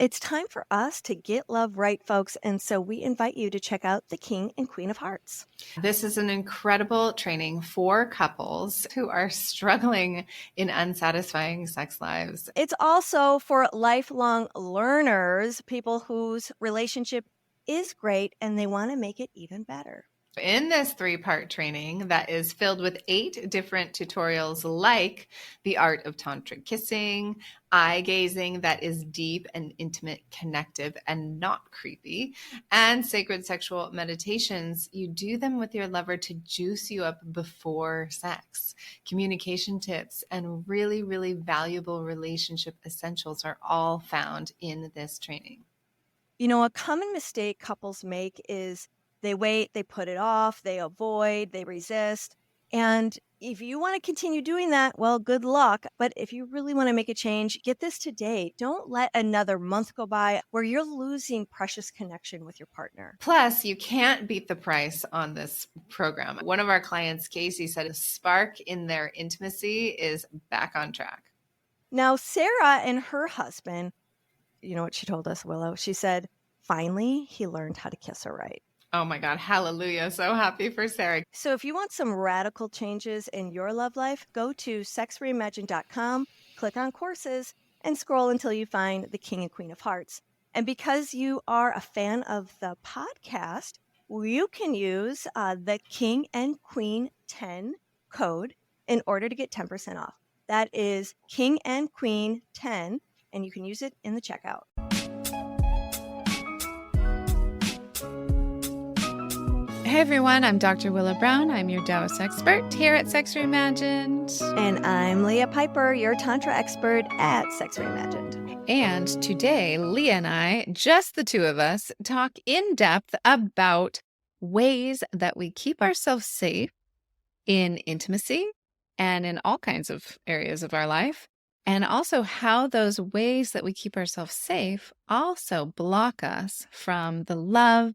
It's time for us to get love right, folks. And so we invite you to check out the King and Queen of Hearts. This is an incredible training for couples who are struggling in unsatisfying sex lives. It's also for lifelong learners, people whose relationship is great and they want to make it even better. In this 3-part training that is filled with 8 different tutorials like the art of tantric kissing, eye gazing that is deep and intimate, connective, and not creepy, and sacred sexual meditations, you do them with your lover to juice you up before sex. Communication tips and really, really valuable relationship essentials are all found in this training. You know, a common mistake couples make is they wait, they put it off, they avoid, they resist. And if you want to continue doing that, well, good luck. But if you really want to make a change, get this today. Don't let another month go by where you're losing precious connection with your partner. Plus, you can't beat the price on this program. One of our clients, Casey, said a spark in their intimacy is back on track. Now, Sarah and her husband, you know what she told us, Willow? She said, finally, he learned how to kiss her right. Oh my God, hallelujah. So happy for Sarah. So if you want some radical changes in your love life, go to sexreimagine.com, click on courses, and scroll until you find the King and Queen of Hearts. And because you are a fan of the podcast, you can use the King and Queen 10 code in order to get 10% off. That is King and Queen 10, and you can use it in the checkout. Hey everyone, I'm Dr. Willow Brown. I'm your Taoist expert here at Sex Reimagined. And I'm Leah Piper, your Tantra expert at Sex Reimagined. And today, Leah and I, just the two of us, talk in depth about ways that we keep ourselves safe in intimacy and in all kinds of areas of our life. And also how those ways that we keep ourselves safe also block us from the love,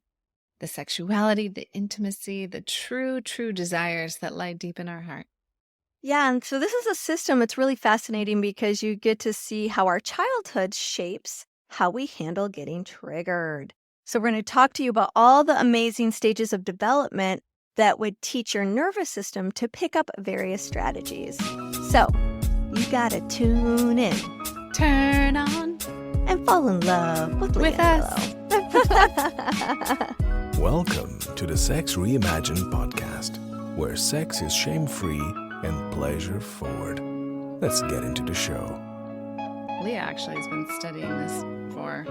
the sexuality, the intimacy, the true desires that lie deep in our heart. Yeah, and so this is a system. It's really fascinating because you get to see how our childhood shapes how we handle getting triggered. So we're going to talk to you about all the amazing stages of development that would teach your nervous system to pick up various strategies. So you got to tune in, Turn on, and fall in love with Leah us. Welcome to the Sex Reimagined podcast, where sex is shame-free and pleasure-forward. Let's get into the show. Leah actually has been studying this for,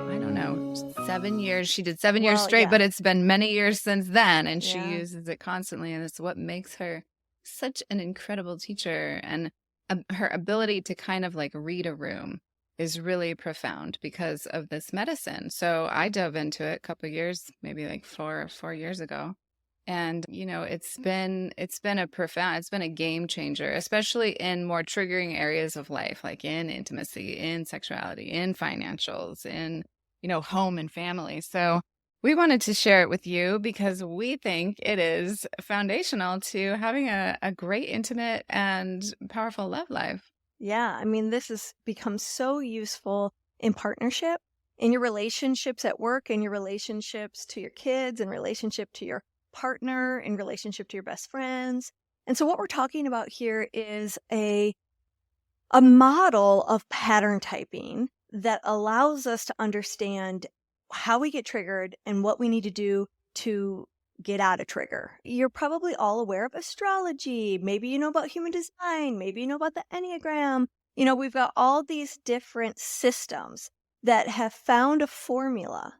7 years. She did 7 years straight, but it's been many years since then, and she uses it constantly, and it's what makes her such an incredible teacher. And her ability to kind of like read a room is really profound because of this medicine. So I dove into it a couple of years, maybe like four years ago. And, it's been a game changer, especially in more triggering areas of life, like in intimacy, in sexuality, in financials, in, home and family. So we wanted to share it with you because we think it is foundational to having a great, intimate, and powerful love life. Yeah, I mean, this has become so useful in partnership, in your relationships at work, in your relationships to your kids, in relationship to your partner, in relationship to your best friends. And so what we're talking about here is a model of pattern typing that allows us to understand how we get triggered and what we need to do to get out of trigger. You're probably all aware of astrology. Maybe you know about human design. Maybe you know about the Enneagram. We've got all these different systems that have found a formula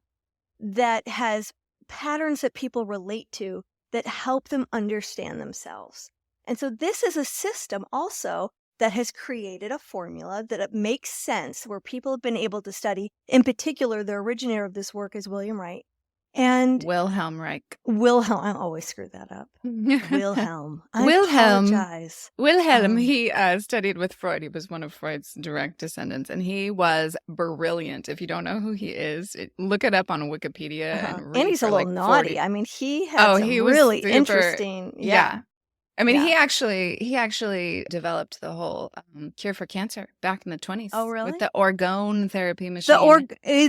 that has patterns that people relate to that help them understand themselves. And so this is a system also that has created a formula that it makes sense, where people have been able to study. In particular, the originator of this work is William Reich. And Wilhelm Reich. I always screw that up. Wilhelm. Apologize. Wilhelm, he studied with Freud. He was one of Freud's direct descendants, and he was brilliant. If you don't know who he is, look it up on Wikipedia. And he's a little naughty. 40. I mean, he had some really interesting. Yeah. I mean, he actually developed the whole cure for cancer back in the 20s. Oh, really? With the orgone therapy machine.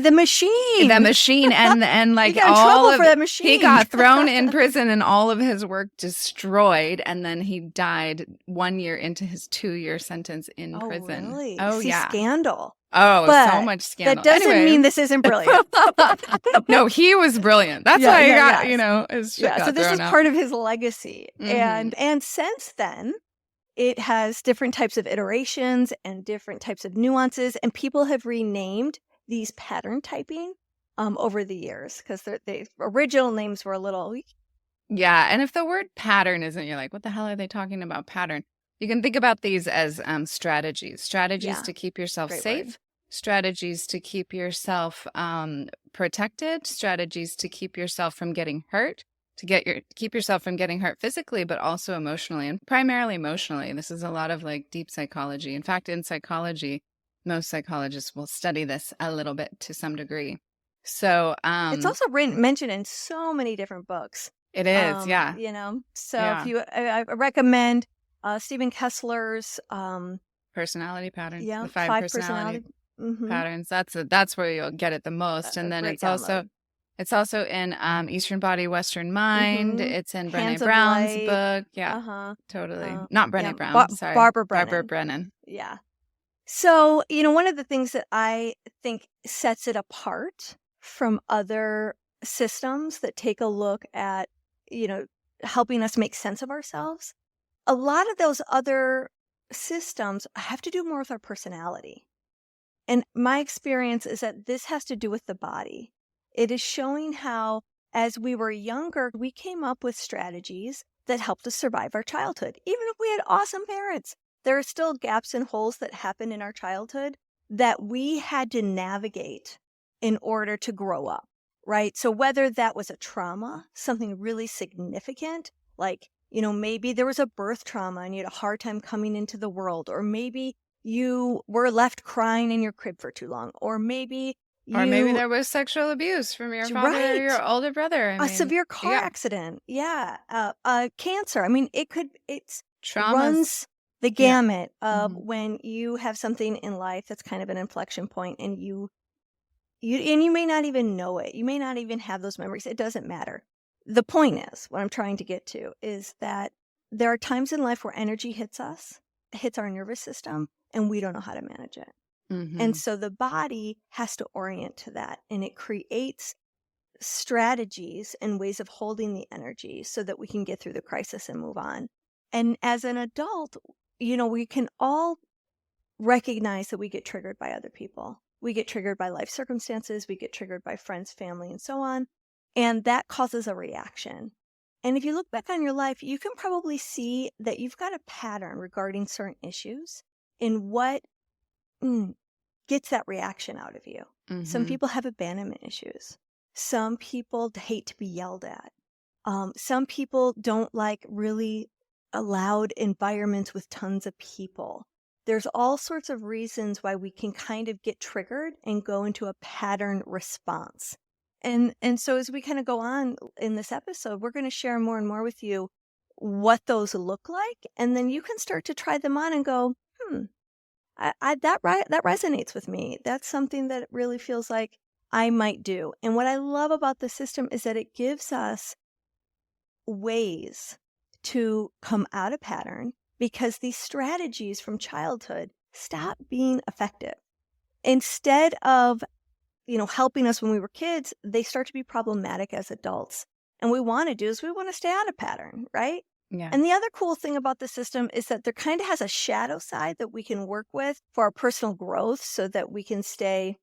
The machine. The machine and like he got in trouble for that machine. He got thrown in prison and all of his work destroyed, and then he died 1 year into his 2-year sentence in prison. Really? Oh, See, yeah. Scandal. Oh, but so much scandal. That doesn't mean this isn't brilliant. No, he was brilliant. That's why he got, his shit got so this is thrown out. part of his legacy. And since then, it has different types of iterations and different types of nuances, and people have renamed these pattern typing over the years because the original names were a little... Yeah, and if the word pattern isn't, you're like, what the hell are they talking about pattern? You can think about these as strategies to keep yourself safe, strategies to keep yourself protected, strategies to keep yourself from getting hurt, keep yourself from getting hurt physically, but also emotionally, and primarily emotionally. This is a lot of like deep psychology. In fact, in psychology, most psychologists will study this a little bit to some degree. So it's also mentioned in so many different books. It is, yeah. So if you, I recommend Stephen Kessler's personality patterns. Yeah, the five personality patterns. That's where you'll get it the most. And then it's also in Eastern Body, Western Mind. It's in Brené Brown's book. Yeah, totally. Not Brené Brown. Sorry, Barbara Brennan. Yeah. So one of the things that I think sets it apart from other systems that take a look at helping us make sense of ourselves. A lot of those other systems have to do more with our personality. And my experience is that this has to do with the body. It is showing how, as we were younger, we came up with strategies that helped us survive our childhood. Even if we had awesome parents, there are still gaps and holes that happen in our childhood that we had to navigate in order to grow up, right? So whether that was a trauma, something really significant, like maybe there was a birth trauma and you had a hard time coming into the world, or maybe you were left crying in your crib for too long, or maybe there was sexual abuse from your father or your older brother. A severe car accident. Yeah. Cancer. I mean, it's Traumas. Runs the gamut of when you have something in life that's kind of an inflection point and you may not even know it. You may not even have those memories. It doesn't matter. The point is, what I'm trying to get to is that there are times in life where energy hits our nervous system, and we don't know how to manage it. And so the body has to orient to that, and it creates strategies and ways of holding the energy so that we can get through the crisis and move on. And as an adult, we can all recognize that we get triggered by other people. We get triggered by life circumstances. We get triggered by friends, family, and so on. And that causes a reaction. And if you look back on your life, you can probably see that you've got a pattern regarding certain issues in what gets that reaction out of you. Some people have abandonment issues. Some people hate to be yelled at. Some people don't like really loud environments with tons of people. There's all sorts of reasons why we can kind of get triggered and go into a pattern response. And so as we kind of go on in this episode, we're going to share more and more with you what those look like. And then you can start to try them on and go, that resonates with me. That's something that really feels like I might do. And what I love about the system is that it gives us ways to come out of pattern because these strategies from childhood stop being effective. Instead of helping us when we were kids, they start to be problematic as adults. And what we want to do is we want to stay out of pattern, right? Yeah. And the other cool thing about the system is that there kind of has a shadow side that we can work with for our personal growth so that we can stay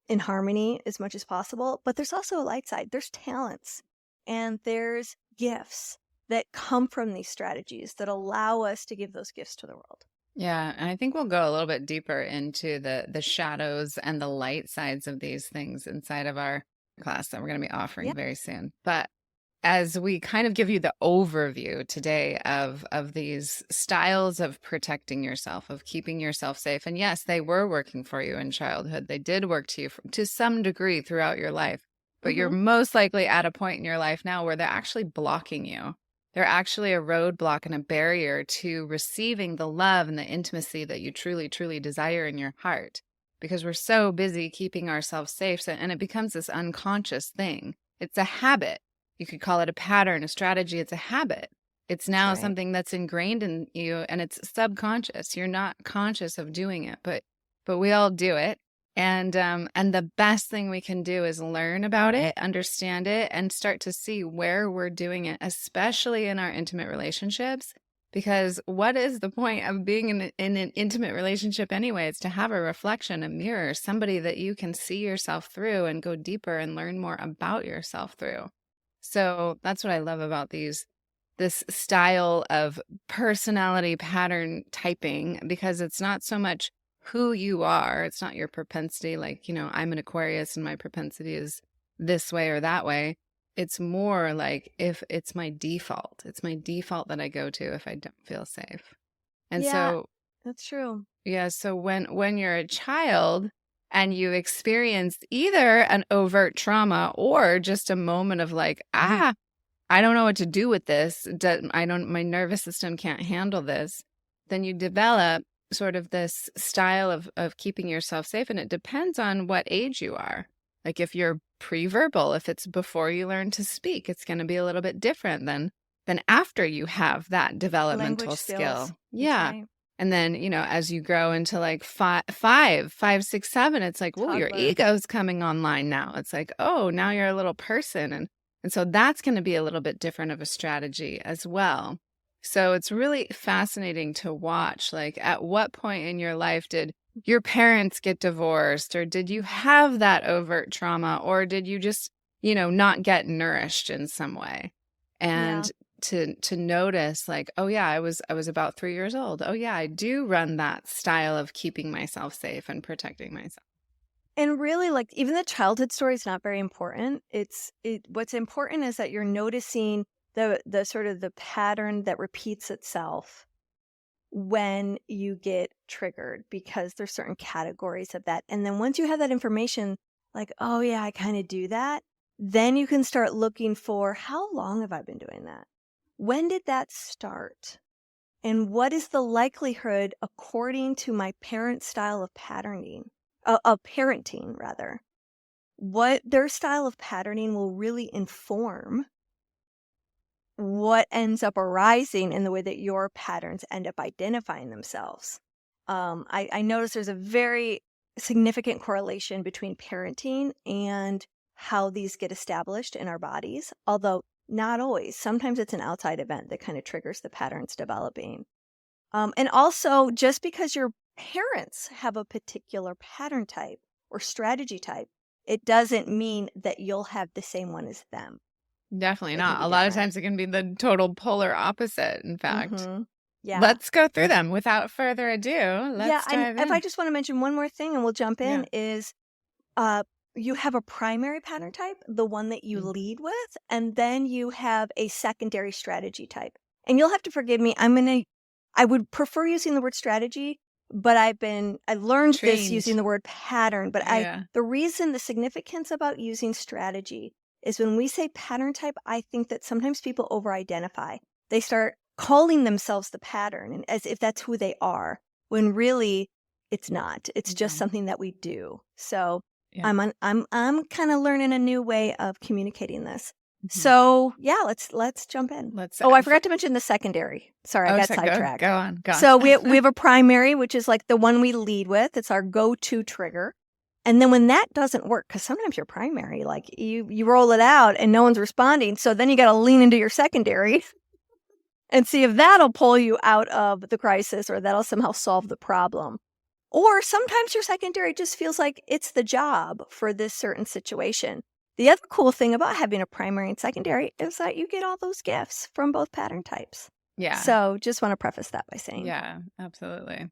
in harmony as much as possible. But there's also a light side. There's talents and there's gifts that come from these strategies that allow us to give those gifts to the world. Yeah, and I think we'll go a little bit deeper into the shadows and the light sides of these things inside of our class that we're going to be offering very soon. But as we kind of give you the overview today of these styles of protecting yourself, of keeping yourself safe, and yes, they were working for you in childhood. They did work to some degree throughout your life, but you're most likely at a point in your life now where they're actually blocking you they're actually a roadblock and a barrier to receiving the love and the intimacy that you truly, truly desire in your heart, because we're so busy keeping ourselves safe. And it becomes this unconscious thing. It's a habit. You could call it a pattern, a strategy. It's a habit. It's now something that's ingrained in you, and it's subconscious. You're not conscious of doing it, but we all do it. And the best thing we can do is learn about it, understand it, and start to see where we're doing it, especially in our intimate relationships. Because what is the point of being in an intimate relationship anyway? It's to have a reflection, a mirror, somebody that you can see yourself through and go deeper and learn more about yourself through. So that's what I love about this style of personality pattern typing, because it's not so much who you are. It's not your propensity. Like, I'm an Aquarius and my propensity is this way or that way. It's more like if it's my default. It's my default that I go to if I don't feel safe. And so that's true. Yeah. So when you're a child and you experience either an overt trauma or just a moment of like, I don't know what to do with this. My nervous system can't handle this. Then you develop sort of this style of keeping yourself safe. And it depends on what age you are. Like if you're pre-verbal, if it's before you learn to speak, it's going to be a little bit different than after you have that developmental skill. Yeah. Right. And then, as you grow into like 5, 6, 7, it's like, well, your ego's coming online now. It's like, oh, now you're a little person. And so that's going to be a little bit different of a strategy as well. So it's really fascinating to watch, like, at what point in your life did your parents get divorced, or did you have that overt trauma, or did you just, not get nourished in some way? And to notice like, oh yeah, I was about 3 years old. Oh yeah, I do run that style of keeping myself safe and protecting myself. And really, like, even the childhood story is not very important. What's important is that you're noticing the sort of the pattern that repeats itself when you get triggered, because there's certain categories of that. And then once you have that information, like, oh yeah, I kind of do that, then you can start looking for, how long have I been doing that? When did that start? And what is the likelihood, according to my parents' style of parenting, rather, what their style of patterning will really inform what ends up arising in the way that your patterns end up identifying themselves. I notice there's a very significant correlation between parenting and how these get established in our bodies, although not always. Sometimes it's an outside event that kind of triggers the patterns developing. And also, just because your parents have a particular pattern type or strategy type, it doesn't mean that you'll have the same one as them. Definitely not. A lot of times it can be the total polar opposite, in fact. Mm-hmm. Yeah. Let's go through them without further ado. Let's dive in. If I just want to mention one more thing and we'll jump in, is you have a primary pattern type, the one that you lead with, and then you have a secondary strategy type. And you'll have to forgive me. I would prefer using the word strategy, but I learned this using the word pattern. But the significance about using strategy is when we say pattern type, I think that sometimes people over-identify. They start calling themselves the pattern, and as if that's who they are, when really it's not. It's just something that we do. So I'm kind of learning a new way of communicating this. Mm-hmm. So let's jump in. I forgot to mention the secondary. Sorry, I got sidetracked. Go on. So we have a primary, which is like the one we lead with. It's our go-to trigger. And then when that doesn't work, because sometimes your primary, like you roll it out and no one's responding, so then you got to lean into your secondary and see if that'll pull you out of the crisis or that'll somehow solve the problem. Or sometimes your secondary just feels like it's the job for this certain situation. The other cool thing about having a primary and secondary is that you get all those gifts from both pattern types. Yeah. So just want to preface that by saying. Yeah, absolutely.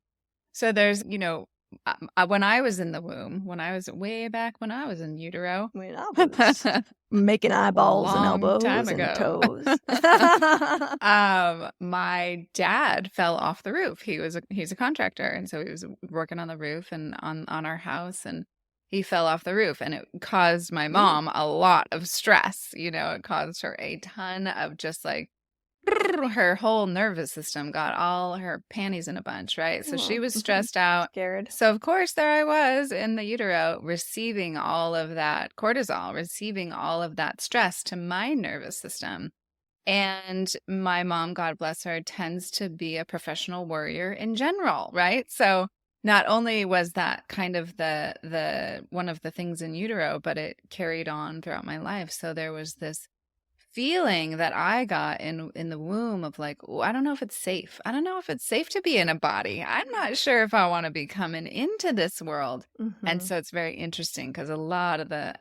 So there's, when I was in the womb, when I was in utero, when I was making eyeballs and elbows and toes. My dad fell off the roof. He's a contractor, and so he was working on the roof and on our house, and he fell off the roof, and it caused my mom a lot of stress. It caused her a ton of just like her whole nervous system got all her panties in a bunch, right? So she was Mm-hmm. stressed out. Scared. So of course there I was in the utero receiving all of that cortisol, receiving all of that stress to my nervous system. And my mom, God bless her, tends to be a professional warrior in general, right? So not only was that kind of the one of the things in utero, but it carried on throughout my life. So there was this feeling that I got in the womb of like, oh, I don't know if it's safe. I don't know if it's safe to be in a body. I'm not sure if I want to be coming into this world. And so it's very interesting because a lot of the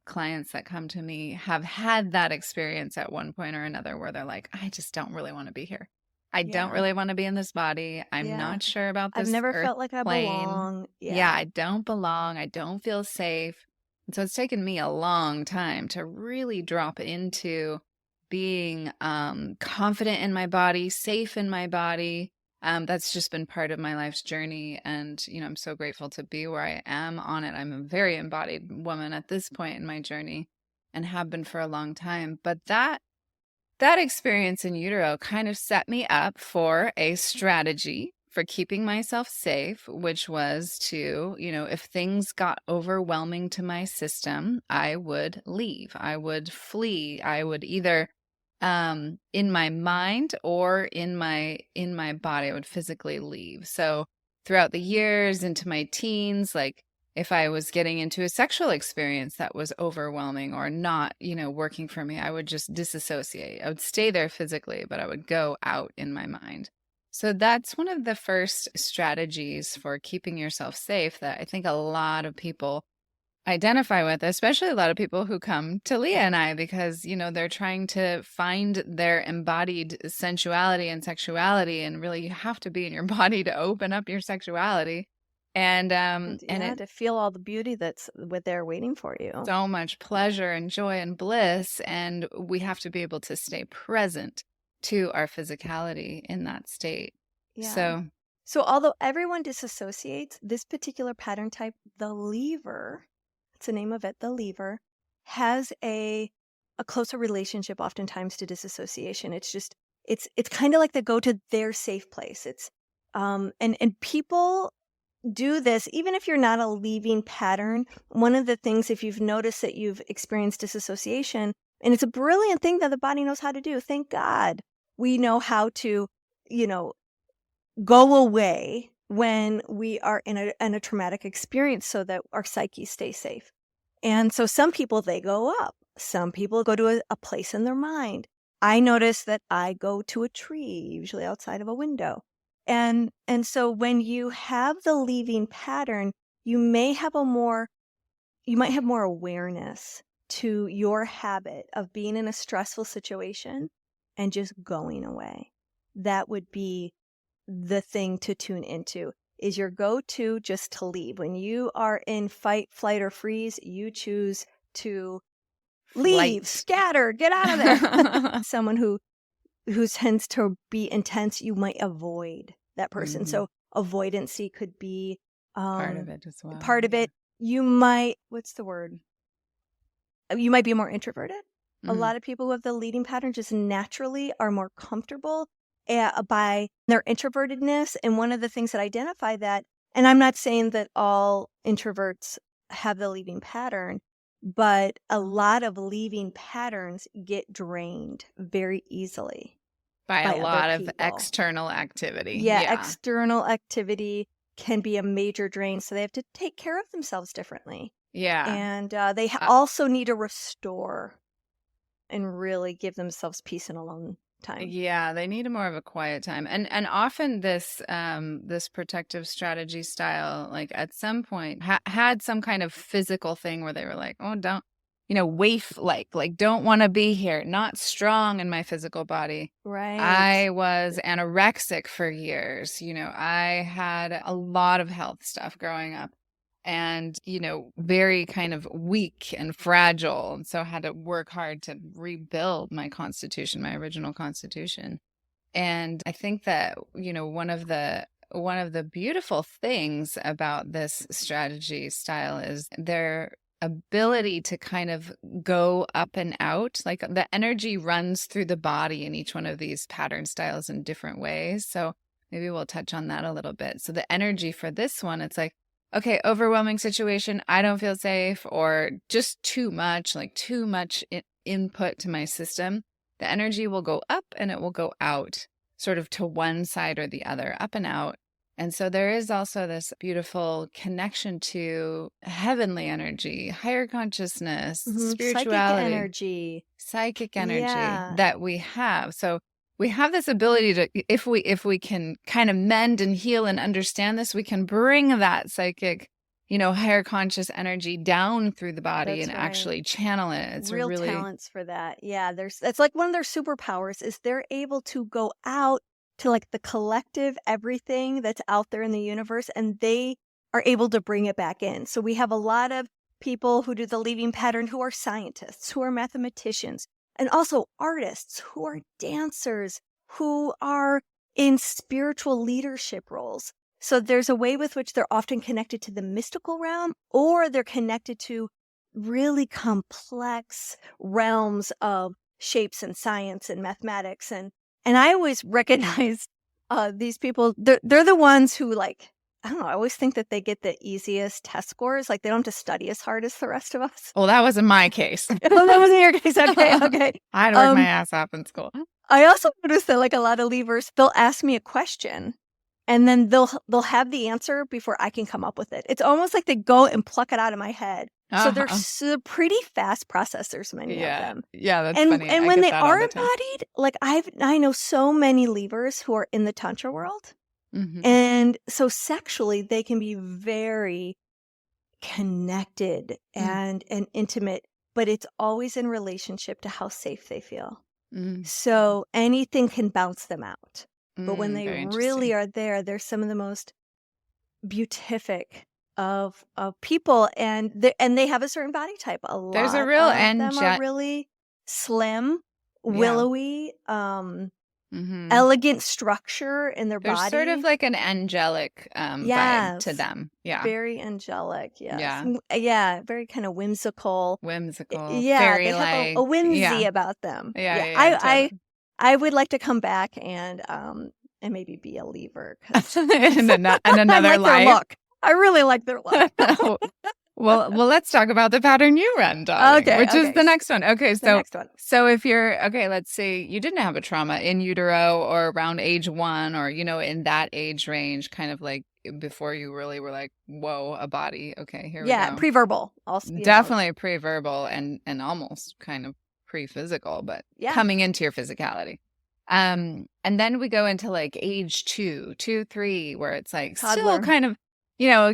clients that come to me have had that experience at one point or another where they're like, I just don't really want to be here. I don't really want to be in this body. I'm not sure about this. I've never earth felt like I plane. belong. Yeah, I don't belong. I don't feel safe. And so it's taken me a long time to really drop into being confident in my body, safe in my body. That's just been part of my life's journey. And, I'm so grateful to be where I am on it. I'm a very embodied woman at this point in my journey and have been for a long time. But that experience in utero kind of set me up for a strategy for keeping myself safe, which was to, if things got overwhelming to my system, I would leave. I would flee. I would either in my mind or in my body, I would physically leave. So throughout the years into my teens, like if I was getting into a sexual experience that was overwhelming or not, working for me, I would just disassociate. I would stay there physically, but I would go out in my mind. So that's one of the first strategies for keeping yourself safe that I think a lot of people identify with, especially a lot of people who come to Leah and I, because, they're trying to find their embodied sensuality and sexuality. And really, you have to be in your body to open up your sexuality. And to feel all the beauty that's there waiting for you. So much pleasure and joy and bliss. And we have to be able to stay present to our physicality in that state. Yeah. So although everyone disassociates, this particular pattern type, the lever, it's the name of it, the lever, has a closer relationship oftentimes to disassociation. It's just, it's kind of like they go to their safe place. It's, and people do this, even if you're not a leaving pattern. One of the things, if you've noticed that you've experienced disassociation, and it's a brilliant thing that the body knows how to do. Thank God we know how to, go away when we are in a traumatic experience so that our psyche stays safe. And so some people, they go up. Some people go to a place in their mind. I notice that I go to a tree, usually outside of a window. And so when you have the leaving pattern, you might have more awareness to your habit of being in a stressful situation and just going away. That would be the thing to tune into, is your go-to just to leave. When you are in fight, flight, or freeze, you choose to leave, scatter, get out of there. Someone who tends to be intense, you might avoid that person. So avoidancy could be part of it as well. Part of it. You might, what's the word? You might be more introverted. A lot of people who have the leading pattern just naturally are more comfortable by their introvertedness. And one of the things that identify that, and I'm not saying that all introverts have the leaving pattern, but a lot of leaving patterns get drained very easily by a lot of external activity. Yeah, external activity can be a major drain. So they have to take care of themselves differently. Yeah. And they also need to restore and really give themselves peace and alone time. Yeah, they need more of a quiet time. And often this this protective strategy style, like at some point had some kind of physical thing where they were like, oh, don't, waif, like don't want to be here, not strong in my physical body. Right. I was anorexic for years. I had a lot of health stuff growing up. And, very kind of weak and fragile. And so I had to work hard to rebuild my constitution, my original constitution. And I think that, one of the beautiful things about this strategy style is there ability to kind of go up and out. Like the energy runs through the body in each one of these pattern styles in different ways. So maybe we'll touch on that a little bit. So the energy for this one, it's like, okay, overwhelming situation, I don't feel safe, or just too much, like too much input to my system. The energy will go up and it will go out, sort of to one side or the other, up and out. And so there is also this beautiful connection to heavenly energy, higher consciousness, spirituality, psychic energy that we have. So we have this ability to, if we can kind of mend and heal and understand this, we can bring that psychic, higher conscious energy down through the body and actually channel it. It's real talents for that. Yeah, it's like one of their superpowers is they're able to go out to like the collective everything that's out there in the universe, and they are able to bring it back in. So we have a lot of people who do the leaving pattern who are scientists, who are mathematicians, and also artists, who are dancers, who are in spiritual leadership roles. So there's a way with which they're often connected to the mystical realm, or they're connected to really complex realms of shapes and science and mathematics. And I always recognize these people, they're the ones who, like, I don't know, I always think that they get the easiest test scores. Like, they don't have to study as hard as the rest of us. Well, that wasn't my case. Oh, that wasn't your case. Okay. I had to work my ass off in school. I also noticed that, like, a lot of leavers, they'll ask me a question, and then they'll have the answer before I can come up with it. It's almost like they go and pluck it out of my head. So they're pretty fast processors, many of them. Yeah, that's and funny. And when they are embodied, like I know so many leavers who are in the Tantra world. Mm-hmm. And so sexually, they can be very connected and intimate, but it's always in relationship to how safe they feel. Mm. So anything can bounce them out. But when they really are there, they're some of the most beatific of people, and they have a certain body type. There's a real them are really slim, willowy, elegant structure in their body. There's sort of like an angelic vibe to them. Yeah, very angelic. Yes. Yeah, very kind of whimsical. Yeah, fairy-like. They have a whimsy about them. Totally. I would like to come back and maybe be a leaver in another life. I really like their look. Well, let's talk about the pattern you run, darling, which is the next one. Okay, so if you're, let's say you didn't have a trauma in utero or around age 1 or, in that age range, kind of like before you really were like, whoa, a body. Okay, here we go. Yeah, pre-verbal. Also, definitely pre-verbal and almost kind of pre-physical, but coming into your physicality. And then we go into like age 2, 3, where it's like toddler. Still kind of,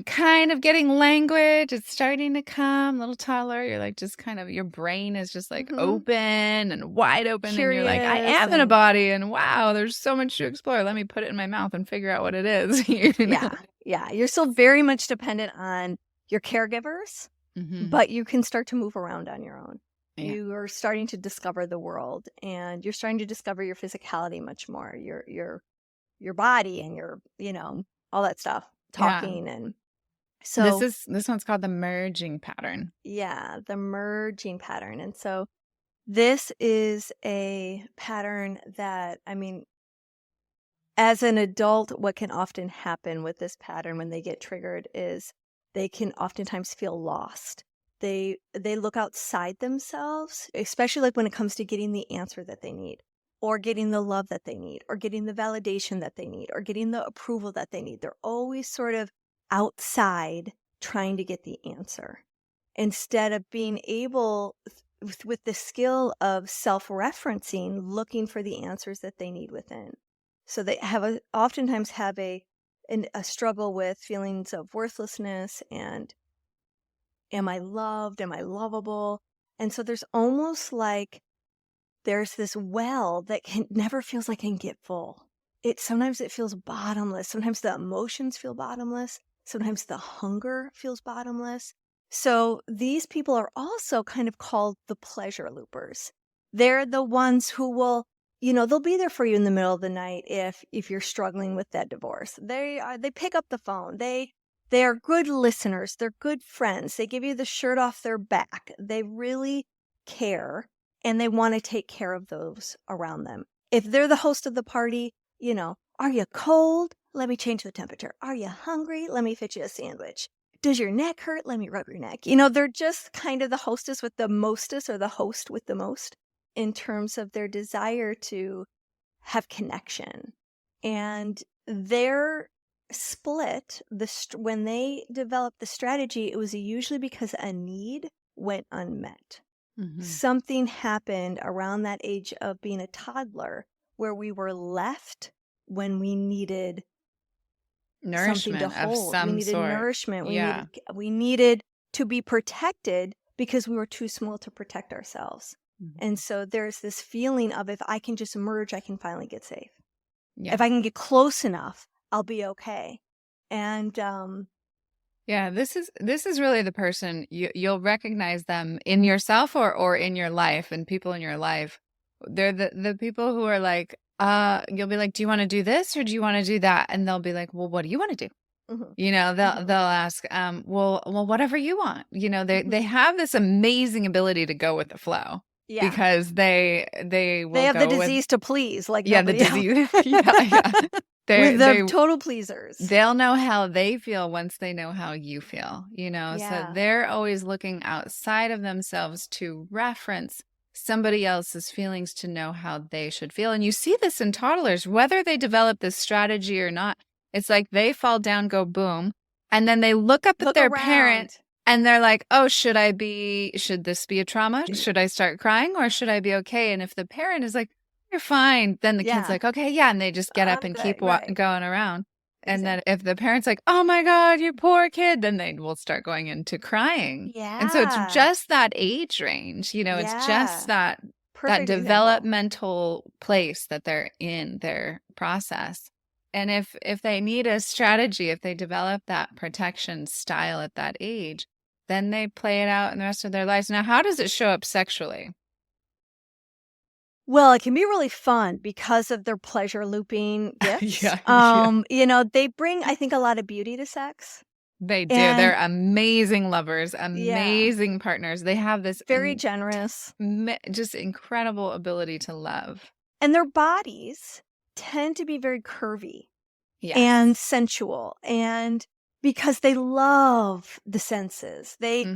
kind of getting language. It's starting to come, a little toddler. You're like, just kind of, your brain is just like open and wide open. Curious, and you're like, I am in a body, and wow, there's so much to explore. Let me put it in my mouth and figure out what it is. Yeah. You're still very much dependent on your caregivers, but you can start to move around on your own. Yeah. You are starting to discover the world, and you're starting to discover your physicality much more, your body and your, all that stuff. Talking and so this one's called the merging pattern. Yeah, the merging pattern. And so this is a pattern that, as an adult, what can often happen with this pattern when they get triggered is they can oftentimes feel lost. They look outside themselves, especially like when it comes to getting the answer that they need, or getting the love that they need, or getting the validation that they need, or getting the approval that they need. They're always sort of outside trying to get the answer, instead of being able, with the skill of self-referencing, looking for the answers that they need within. So they oftentimes have a struggle with feelings of worthlessness and, am I loved? Am I lovable? And so there's almost like there's this well that never feels like it can get full. Sometimes it feels bottomless. Sometimes the emotions feel bottomless. Sometimes the hunger feels bottomless. So these people are also kind of called the pleasure loopers. They're the ones who will, they'll be there for you in the middle of the night if you're struggling with that divorce. They pick up the phone. They They're good listeners. They're good friends. They give you the shirt off their back. They really care, and they want to take care of those around them. If they're the host of the party, are you cold? Let me change the temperature. Are you hungry? Let me fit you a sandwich. Does your neck hurt? Let me rub your neck. They're just kind of the hostess with the mostest, or the host with the most, in terms of their desire to have connection. And their split, when they developed the strategy, it was usually because a need went unmet. Mm-hmm. Something happened around that age of being a toddler where we were left when we needed nourishment something to hold. of some we needed sort. nourishment. Yeah. We needed to be protected because we were too small to protect ourselves. Mm-hmm. And so there's this feeling of, if I can just merge, I can finally get safe. Yeah. If I can get close enough, I'll be okay. And yeah, this is really the person you'll recognize them in yourself or in your life, and people in your life. They're the people who are like, you'll be like, do you want to do this or do you want to do that? And they'll be like, well, what do you want to do? Mm-hmm. They'll ask, well, whatever you want. They have this amazing ability to go with the flow. Yeah. Because they have the disease to please, like the disease. yeah. They're total pleasers. They'll know how they feel once they know how you feel, So they're always looking outside of themselves to reference somebody else's feelings to know how they should feel. And you see this in toddlers, whether they develop this strategy or not. It's like they fall down, go boom, and then they look up at their parent and they're like, oh, should this be a trauma? Should I start crying or should I be okay? And if the parent is like, you're fine, then the kid's like, okay, yeah. And they just get up and keep going around. And then if the parent's like, oh my God, you poor kid, then they will start going into crying. Yeah. And so it's just that age range, it's just that developmental place that they're in their process. And if they need a strategy, if they develop that protection style at that age, then they play it out in the rest of their lives. Now, how does it show up sexually? Well, it can be really fun because of their pleasure looping gifts. They bring, I think, a lot of beauty to sex. They do. They're amazing lovers, amazing partners. They have this very generous, just incredible ability to love. And their bodies tend to be very curvy and sensual, and because they love the senses, they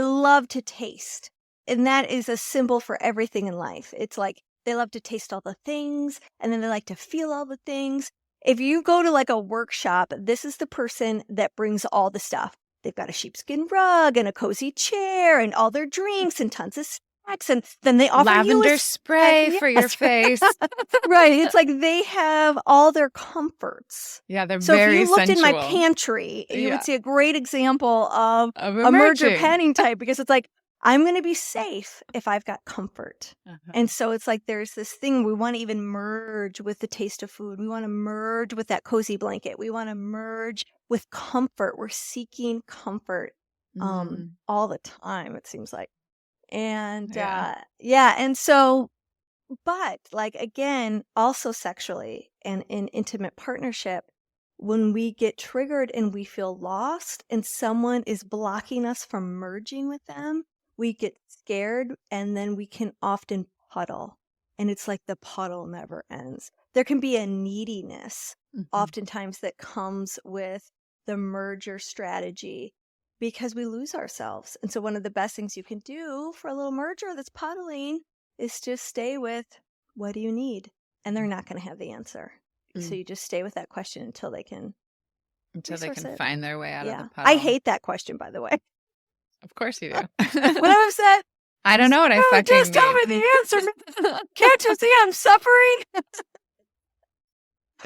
love to taste, and that is a symbol for everything in life. It's like they love to taste all the things, and then they like to feel all the things. If you go to like a workshop, this is the person that brings all the stuff. They've got a sheepskin rug and a cozy chair and all their drinks and tons of snacks, and then they offer lavender you spray for your face. Right. It's like they have all their comforts. Yeah, they're so very if you looked sensual. in my pantry, you would see a great example of a merger panning type, because it's like, I'm going to be safe if I've got comfort. And so it's like there's this thing, we want to even merge with the taste of food. We want to merge with that cozy blanket. We want to merge with comfort. We're seeking comfort all the time, it seems like. And and so, but like, again, also sexually and in intimate partnership, when we get triggered and we feel lost and someone is blocking us from merging with them, we get scared, and then we can often puddle. And it's like the puddle never ends. There can be a neediness oftentimes that comes with the merger strategy because we lose ourselves. And so one of the best things you can do for a little merger that's puddling is just stay with, what do you need? And they're not going to have the answer. So you just stay with that question until they can find their way out of the puddle. I hate that question, by the way. Of course you do. When I'm upset, I don't know what I fucking just tell me the answer. Can't you see I'm suffering?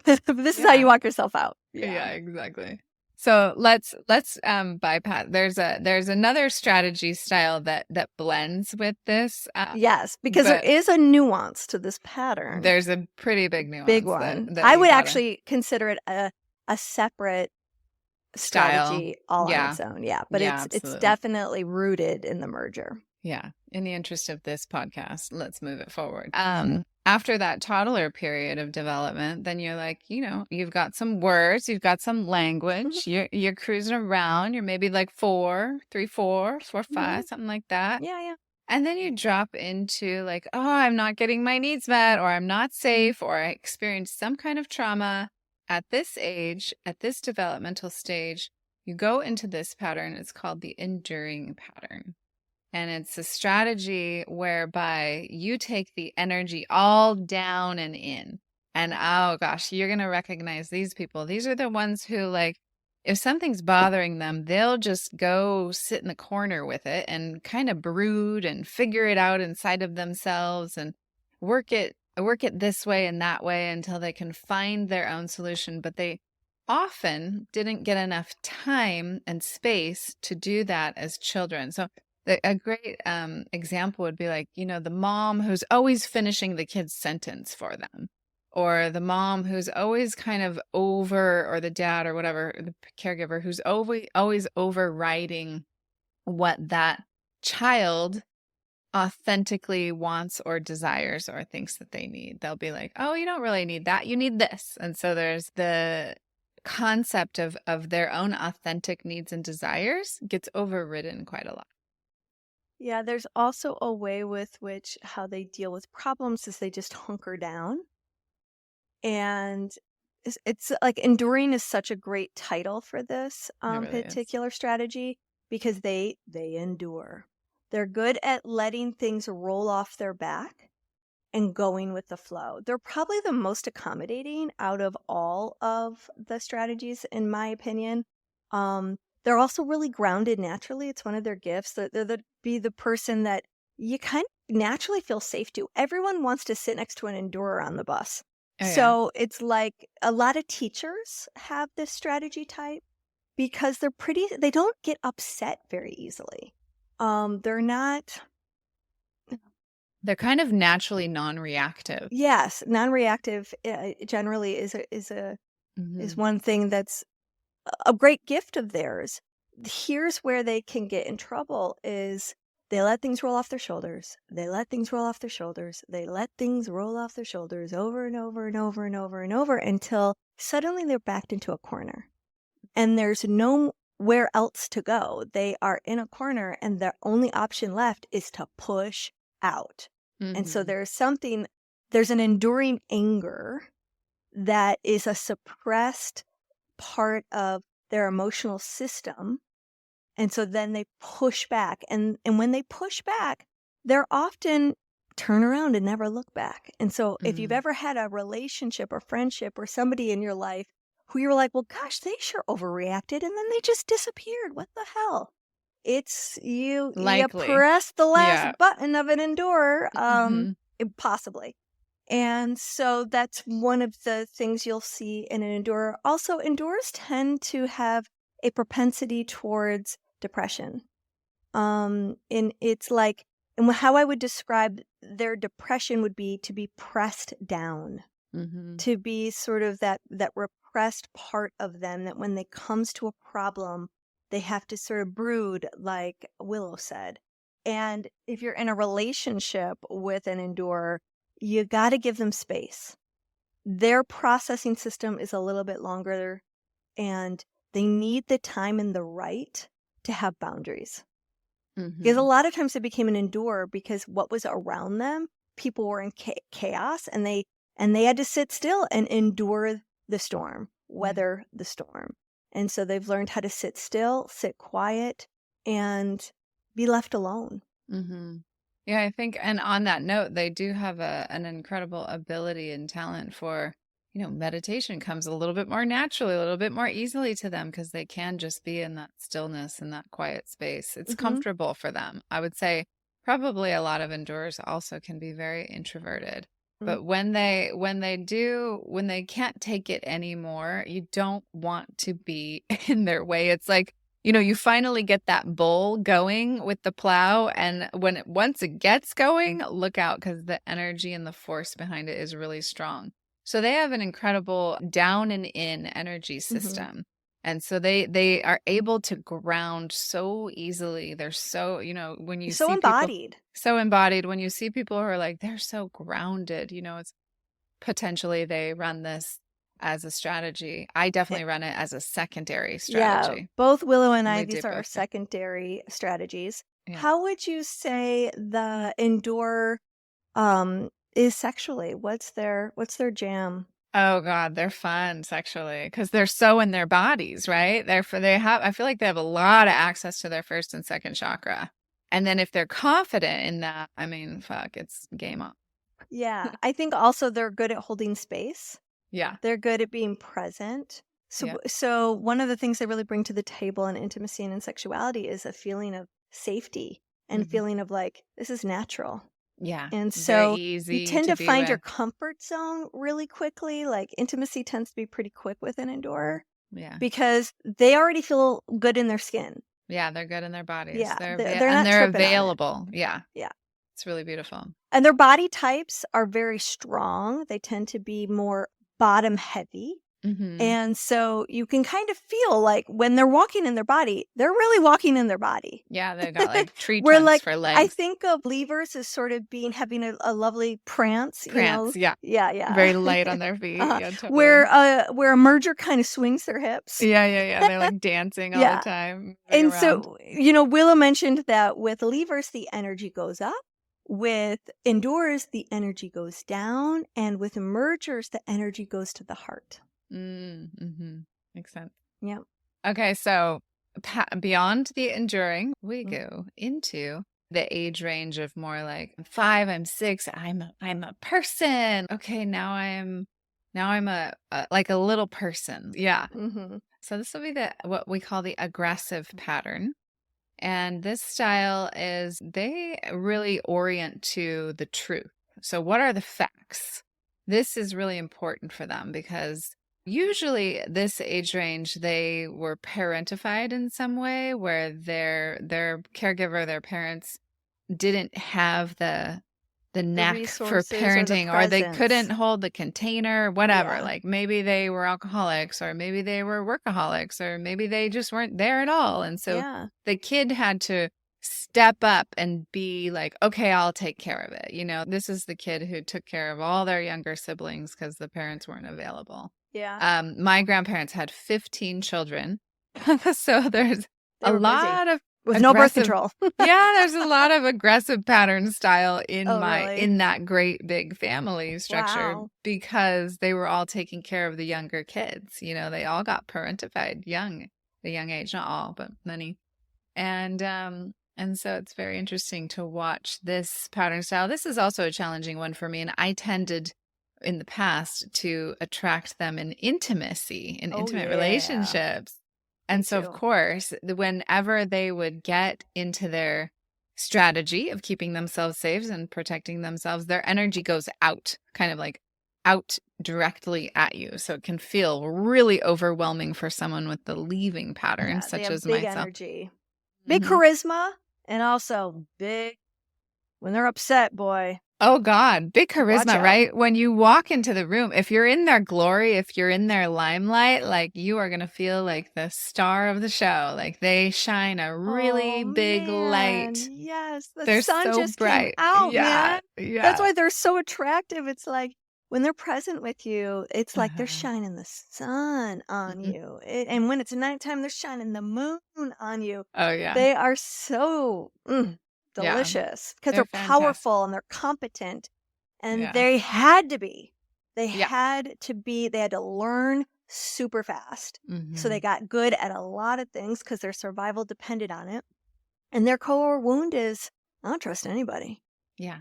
This is how you walk yourself out. Yeah, exactly. So let's bypass. There's another strategy style that blends with this. Yes, because there is a nuance to this pattern. There's a pretty big nuance. Big one. I would actually consider it a separate strategy all on its own. Yeah, but it's definitely rooted in the merger. Yeah. In the interest of this podcast, let's move it forward. after that toddler period of development, then you're like, you've got some words, you've got some language, you're cruising around, you're maybe like 4, 3, 4, 4, 5, something like that. Yeah. And then you drop into like, oh, I'm not getting my needs met, or I'm not safe, or I experienced some kind of trauma at this age, at this developmental stage. You go into this pattern. It's called the enduring pattern. And it's a strategy whereby you take the energy all down and in. And oh gosh, you're going to recognize these people. These are the ones who, like, if something's bothering them, they'll just go sit in the corner with it and kind of brood and figure it out inside of themselves and work it this way and that way until they can find their own solution. But they often didn't get enough time and space to do that as children. So a great example would be like, the mom who's always finishing the kid's sentence for them, or the mom who's always kind of over, or the dad or whatever, the caregiver who's always overriding what that child authentically wants or desires or thinks that they need. They'll be like, oh, you don't really need that. You need this. And so there's the concept of their own authentic needs and desires gets overridden quite a lot. Yeah, there's also a way with which how they deal with problems is they just hunker down. And it's like enduring is such a great title for this particular strategy, because they endure. They're good at letting things roll off their back and going with the flow. They're probably the most accommodating out of all of the strategies, in my opinion. They're also really grounded naturally. It's one of their gifts. They're be the person that you kind of naturally feel safe to. Everyone wants to sit next to an endurer on the bus. Oh, yeah. So it's like a lot of teachers have this strategy type because they don't get upset very easily. They're kind of naturally non-reactive. Yes, non-reactive generally is one thing that's a great gift of theirs. Here's where they can get in trouble is they let things roll off their shoulders. They let things roll off their shoulders. They let things roll off their shoulders over and over and over and over and over until suddenly they're backed into a corner. And there's nowhere else to go. They are in a corner and their only option left is to push out. And so there's an enduring anger that is a suppressed part of their emotional system. And so then they push back. And when they push back, they're often turn around and never look back. And so if you've ever had a relationship or friendship or somebody in your life who you were like, well, gosh, they sure overreacted. And then they just disappeared. What the hell? It's you press the last button of an endurer, possibly. And so that's one of the things you'll see in an endurer. Also, endurers tend to have a propensity towards depression. And it's like, and how I would describe their depression would be to be pressed down, to be sort of that repressed part of them that when it comes to a problem, they have to sort of brood, like Willow said. And if you're in a relationship with an endurer, you got to give them space. Their processing system is a little bit longer, and they need the time and the right to have boundaries. Because a lot of times they became an endurer because what was around them, people were in chaos, and they had to sit still and endure the storm, weather the storm. And so they've learned how to sit still, sit quiet, and be left alone. Yeah, I think, and on that note, they do have an incredible ability and talent for, meditation comes a little bit more naturally, a little bit more easily to them because they can just be in that stillness and that quiet space. It's comfortable for them. I would say probably a lot of endurers also can be very introverted. But when they can't take it anymore, you don't want to be in their way. It's like, you finally get that bull going with the plow. And once it gets going, look out, because the energy and the force behind it is really strong. So they have an incredible down and in energy system. And so they are able to ground so easily. They're so, when you so see people embodied. so embodied, when you see people who are like, they're so grounded, it's potentially they run this as a strategy. I definitely run it as a secondary strategy. Yeah, both Willow and We Ivy's do are our both. secondary strategies. Yeah. How would you say the Endure is sexually? What's their jam? Oh God, they're fun sexually because they're so in their bodies, right? I feel like they have a lot of access to their first and second chakra. And then if they're confident in that, I mean, fuck, it's game on. Yeah, I think also they're good at holding space. Yeah. They're good at being present. So, Yeah. so one of the things they really bring to the table in intimacy and in sexuality is a feeling of safety and feeling of like, this is natural. Yeah. And Very so easy you tend to to be find your with. comfort zone really quickly. Like intimacy tends to be pretty quick with an Endure Yeah. because they already feel good in their skin. Yeah, they're good in their bodies. Yeah, They're they're and not they're tripping on it. available. Yeah. Yeah. It's really beautiful. And their body types are very strong. They tend to be more bottom heavy. And so you can kind of feel like when they're walking in their body, they're really walking in their body. Yeah, they got like tree Where trunks like for legs. I think of levers as sort of having a lovely prance, Prance, yeah. Yeah. Very light on their feet. Yeah, totally. Where a merger kind of swings their hips. Yeah. They're like dancing all the time. And around. so, Willow mentioned that with levers, the energy goes up. With Endures, the energy goes down. And with mergers, the energy goes to the heart. Makes sense. Yeah. Okay, so beyond the enduring, we go into the age range of more like I'm 5, I'm 6, I'm a person. Okay, now I'm a like a little person. Yeah. So this will be what we call the aggressive pattern. And this style is they really orient to the truth. So what are the facts? This is really important for them because usually this age range, they were parentified in some way where their caregiver, their parents didn't have the knack for parenting or they couldn't hold the container, whatever. Yeah. Like maybe they were alcoholics or maybe they were workaholics or maybe they just weren't there at all. And so the kid had to step up and be like, okay, I'll take care of it. This is the kid who took care of all their younger siblings because the parents weren't available. Yeah. My grandparents had 15 children. So there's a lot of with no birth control. Yeah, there's a lot of aggressive pattern style in in that great big family structure because they were all taking care of the younger kids. They all got parentified at a young age, not all, but many. And so it's very interesting to watch this pattern style. This is also a challenging one for me, and I tended in the past to attract them in intimacy, in intimate relationships. And so, of course, whenever they would get into their strategy of keeping themselves safe and protecting themselves, their energy goes out, kind of like out directly at you. So it can feel really overwhelming for someone with the leaving pattern, such as big myself. Energy, big charisma, and also big when they're upset, boy. Oh God, big charisma, right? When you walk into the room, if you're in their glory, if you're in their limelight, like you are going to feel like the star of the show. Like they shine a really big light. Yes. They're sun so just bright. Came out, Yeah. man. Yeah. That's why they're so attractive. It's like when they're present with you, it's like they're shining the sun on you. And when it's nighttime, they're shining the moon on you. Oh yeah. They are so delicious because they're powerful and they're competent and they had to be they had to learn super fast. So they got good at a lot of things because their survival depended on it. And their core wound is I don't trust anybody.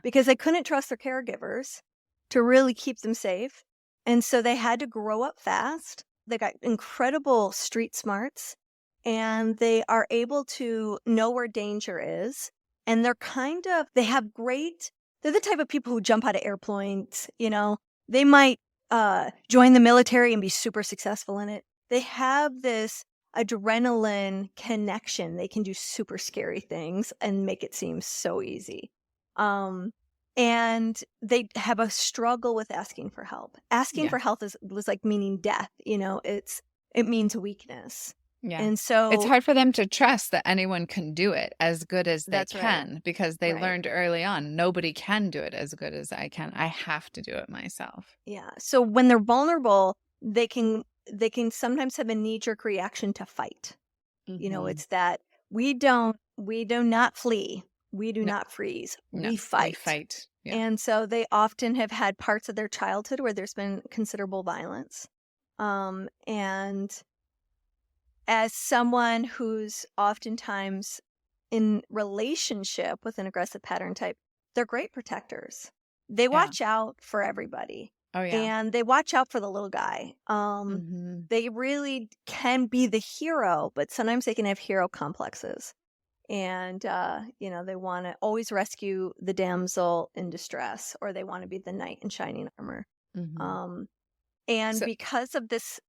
Because they couldn't trust their caregivers to really keep them safe. And so they had to grow up fast. They got incredible street smarts and they are able to know where danger is. And they're they're the type of people who jump out of airplanes, they might join the military and be super successful in it. They have this adrenaline connection. They can do super scary things and make it seem so easy. And they have a struggle with asking for help. Asking for help was like meaning death. it means weakness. Yeah. And so it's hard for them to trust that anyone can do it as good as they That's right. can, because they Right. learned early on, nobody can do it as good as I can. I have to do it myself. Yeah. So when they're vulnerable, they can sometimes have a knee-jerk reaction to fight. You know, Mhm. it's that we do not flee. We do No. not freeze. No, We fight. we fight. Yeah. And so they often have had parts of their childhood where there's been considerable violence. And as someone who's oftentimes in relationship with an aggressive pattern type, they're great protectors. They watch out for everybody. Oh, yeah. And they watch out for the little guy. Mhm. They really can be the hero, but sometimes they can have hero complexes. And, you know, they want to always rescue the damsel in distress, or they want to be the knight in shining armor. Mhm. And So- because of this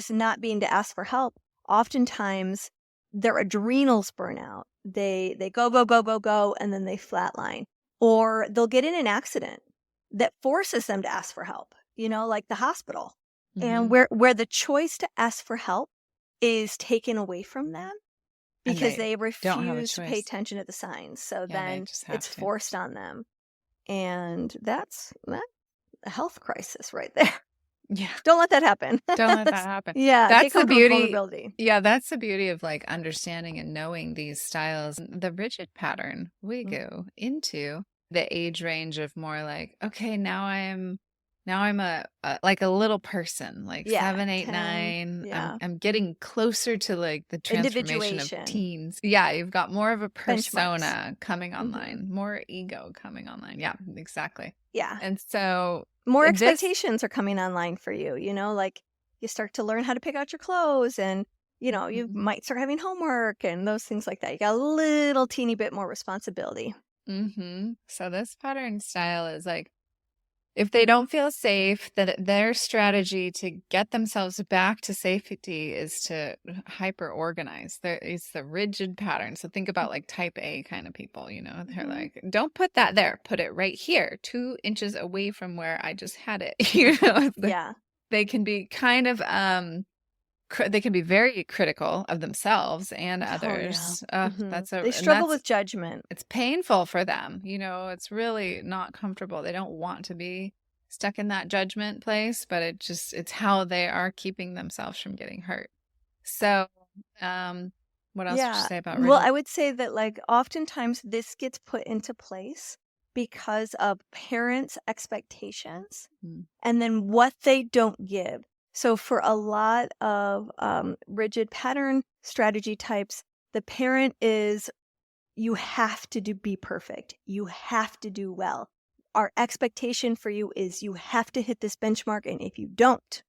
not being to ask for help, oftentimes their adrenals burn out. They go, go, go, go, go, and then they flatline. Or they'll get in an accident that forces them to ask for help, you know, like the hospital. And Mhm. where the choice to ask for help is taken away from them And because they they don't have a refuse to pay choice. attention to the signs. So Yeah, they then just have it's to. forced on them. And that's a health crisis right there. Yeah. Don't let that happen. Don't let that happen. Yeah, That's they the come from beauty. vulnerability. Yeah, that's the beauty of like understanding and knowing these styles. The rigid pattern, we Mhm. go into the age range of more like, okay, now I'm a like a little person, like Yeah, 7, 8, 10, 9. yeah. I'm getting closer to like the transformation of Individuation. teens. Yeah, you've got more of a persona Benchmarks. coming online, more ego coming online. Yeah, exactly. Yeah. And so More this- expectations are coming online for you, you know, like you start to learn how to pick out your clothes and, you know, you Mhm. might start having homework and those things like that. You got a little teeny bit more responsibility. So this pattern style is like, if they don't feel safe, that their strategy to get themselves back to safety is to hyper organize. It's the rigid pattern. So think about like type A kind of people, you know, they're like, don't put that there, put it right here, 2 inches away from where I just had it. You know, Yeah. they can be kind of, they can be very critical of themselves and others. Mhm. They And struggle that's- with judgment. it's painful for them. You know, it's really not comfortable. They don't want to be stuck in that judgment place, but it's how they are keeping themselves from getting hurt. So, what else would you Yeah. say about Well, rigid? I would say that like oftentimes this gets put into place because of parents' expectations Mm. and then what they don't give. So for a lot of rigid pattern strategy types, the parent is, you have to be perfect. You have to do well. Our expectation for you is you have to hit this benchmark, and if you don't.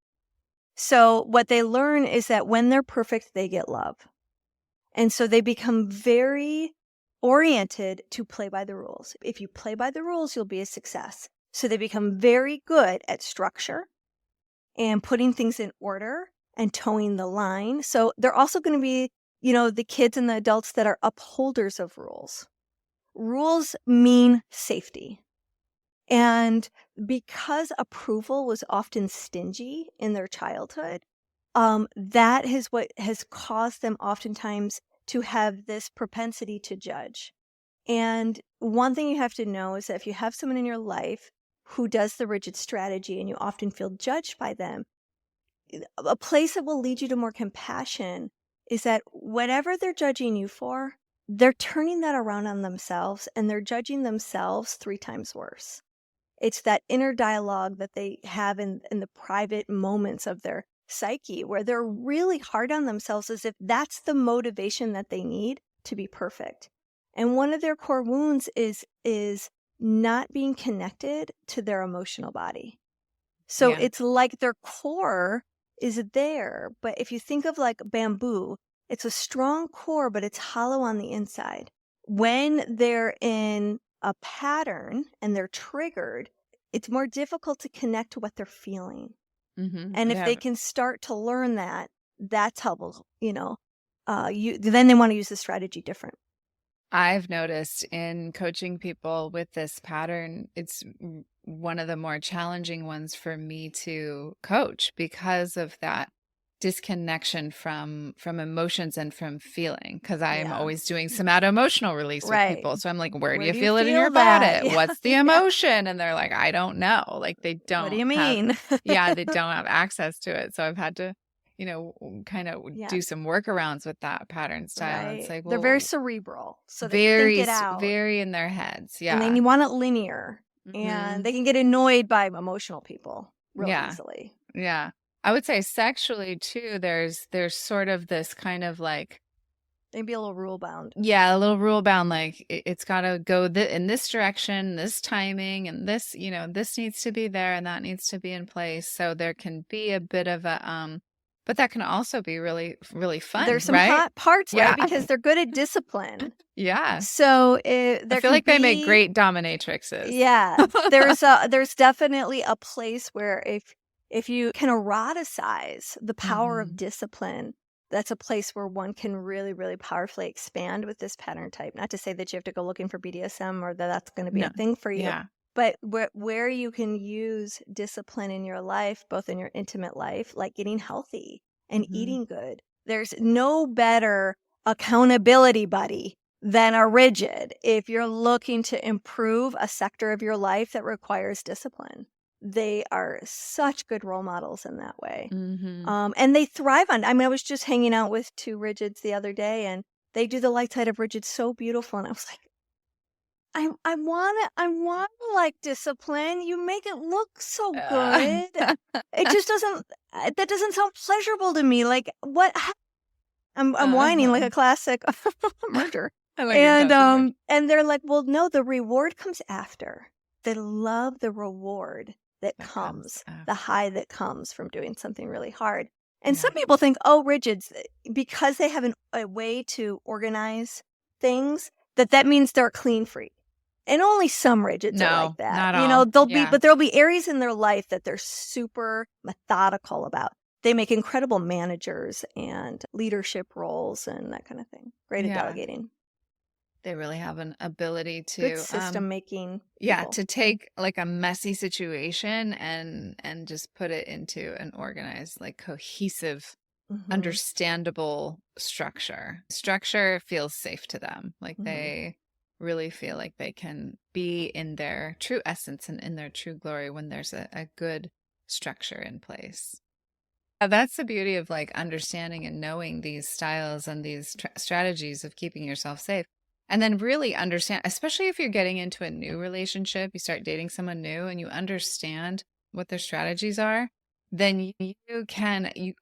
So what they learn is that when they're perfect, they get love. And so they become very oriented to play by the rules. If you play by the rules, you'll be a success. So they become very good at structure and putting things in order and towing the line. So they're also going to be, you know, the kids and the adults that are upholders of rules. Rules mean safety. And because approval was often stingy in their childhood, that is what has caused them oftentimes to have this propensity to judge. And one thing you have to know is that if you have someone in your life who does the rigid strategy and you often feel judged by them, a place that will lead you to more compassion is that whatever they're judging you for, they're turning that around on themselves and they're judging themselves 3 times worse. It's that inner dialogue that they have in the private moments of their psyche where they're really hard on themselves as if that's the motivation that they need to be perfect. And one of their core wounds is not being connected to their emotional body. So Yeah. it's like their core is there, but if you think of like bamboo, it's a strong core, but it's hollow on the inside. When they're in a pattern and they're triggered, it's more difficult to connect to what they're feeling. And if they can start to learn that, that's helpful, you know, then they want to use the strategy different. I've noticed in coaching people with this pattern, it's one of the more challenging ones for me to coach because of that disconnection from emotions and from feeling, because I'm always doing somato emotional release with people. So I'm like, where do you feel it in your body? Yeah. What's the emotion? And they're like, I don't know. Like they don't. What do you mean? They don't have access to it. So I've had to, kind of do some workarounds with that pattern style. Right. It's like, they're very cerebral, so they think it out. Very in their heads. Yeah, and they want it linear, and they can get annoyed by emotional people really easily. Yeah. I would say sexually too, there's sort of this kind of like, maybe a little rule bound. Yeah, a little rule bound. Like it's got to go in this direction, this timing, and this, this needs to be there and that needs to be in place. So there can be a bit of a, but that can also be really, really fun. There's some hot parts, right? Because they're good at discipline. So I feel like they make great dominatrixes. Yeah, there's definitely a place where if you can eroticize the power of discipline, that's a place where one can really, really powerfully expand with this pattern type. Not to say that you have to go looking for BDSM or that's going to be a thing for you. Yeah. But where you can use discipline in your life, both in your intimate life, like getting healthy and eating good. There's no better accountability buddy than a rigid if you're looking to improve a sector of your life that requires discipline. They are such good role models in that way. And they thrive on, I was just hanging out with 2 rigids the other day, and they do the light side of rigid so beautiful. And I was like, I want to like discipline. You make it look so good. It just that doesn't sound pleasurable to me. Like what? I'm whining like a classic merger. And they're like, well, no, the reward comes after. They love the reward that comes, the high that comes from doing something really hard. And some people think, oh, rigids, because they have a way to organize things, that means they're a clean freak. And only some rigids are like that. Not all. But there'll be areas in their life that they're super methodical about. They make incredible managers and leadership roles and that kind of thing. Great at delegating. They really have an ability to good system making. To take like a messy situation and just put it into an organized, like cohesive, understandable structure. Structure feels safe to them. Like they really feel like they can be in their true essence and in their true glory when there's a good structure in place. That's the beauty of like understanding and knowing these styles and these strategies of keeping yourself safe. And then really understand, especially if you're getting into a new relationship, you start dating someone new and you understand what their strategies are, then you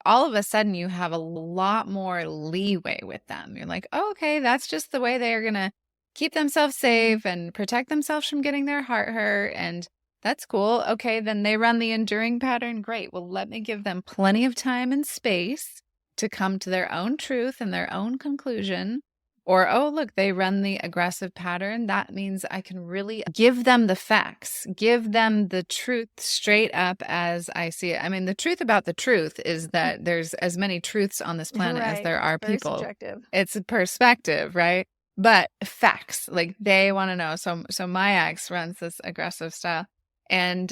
all of a sudden you have a lot more leeway with them. You're like, oh, okay, that's just the way they are going to keep themselves safe and protect themselves from getting their heart hurt. And that's cool. Okay, then they run the enduring pattern. Great. Well, let me give them plenty of time and space to come to their own truth and their own conclusion. Or, oh, look, they run the aggressive pattern. That means I can really give them the facts, give them the truth straight up as I see it. I mean, the truth about the truth is that there's as many truths on this planet as there are people. Subjective. It's a perspective, right? But facts, like they want to know. So my ex runs this aggressive style. And,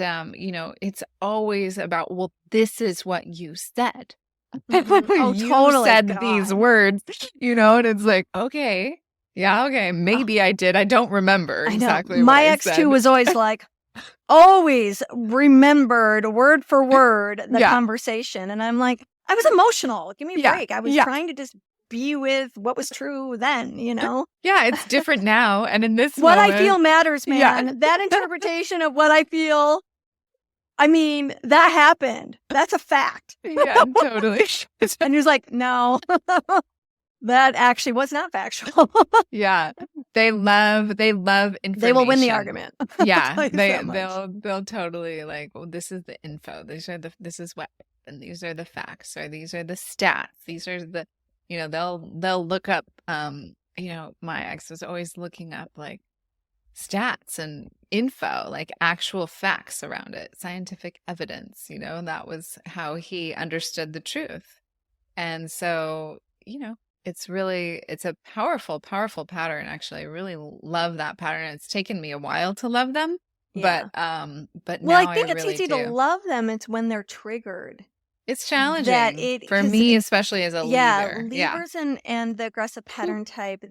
it's always about, well, this is what you said. Oh, you totally. said these words, and it's like, okay, maybe I did. I don't remember exactly. My ex too was always like, always remembered word for word the conversation, and I'm like, I was emotional. Give me a break. I was trying to just be with what was true then, Yeah, it's different now, and in this what moment, I feel matters, man. Yeah. That interpretation of what I feel. I mean, that happened. That's a fact. Yeah, totally. And he was like, no, that actually was not factual. Yeah. They love information. They will win the argument. Yeah. They'll totally like, well, this is the info. This is what, and these are the facts, or these are the stats. These are the, they'll look up, my ex was always looking up like stats and info, like actual facts around it, scientific evidence, that was how he understood the truth. And so, it's a powerful, powerful pattern. Actually, I really love that pattern. It's taken me a while to love them, but now I think it's really easy to love them. It's when they're triggered. It's that challenging for 'cause me, especially as a leader. Yeah. Libras and the aggressive pattern type,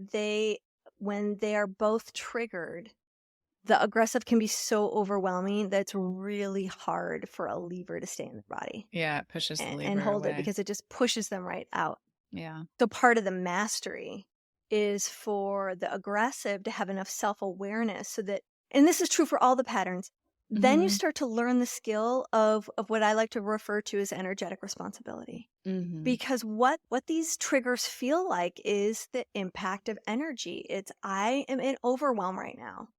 when they are both triggered, the aggressive can be so overwhelming that it's really hard for a Libra to stay in their body Yeah, it pushes the and Libra hold it, away. because it just pushes them right out. Yeah. So part of the mastery is for the aggressive to have enough self-awareness so that, and this is true for all the patterns, then you start to learn the skill of what I like to refer to as energetic responsibility. Because what these triggers feel like is the impact of energy. It's, I am in overwhelm right now.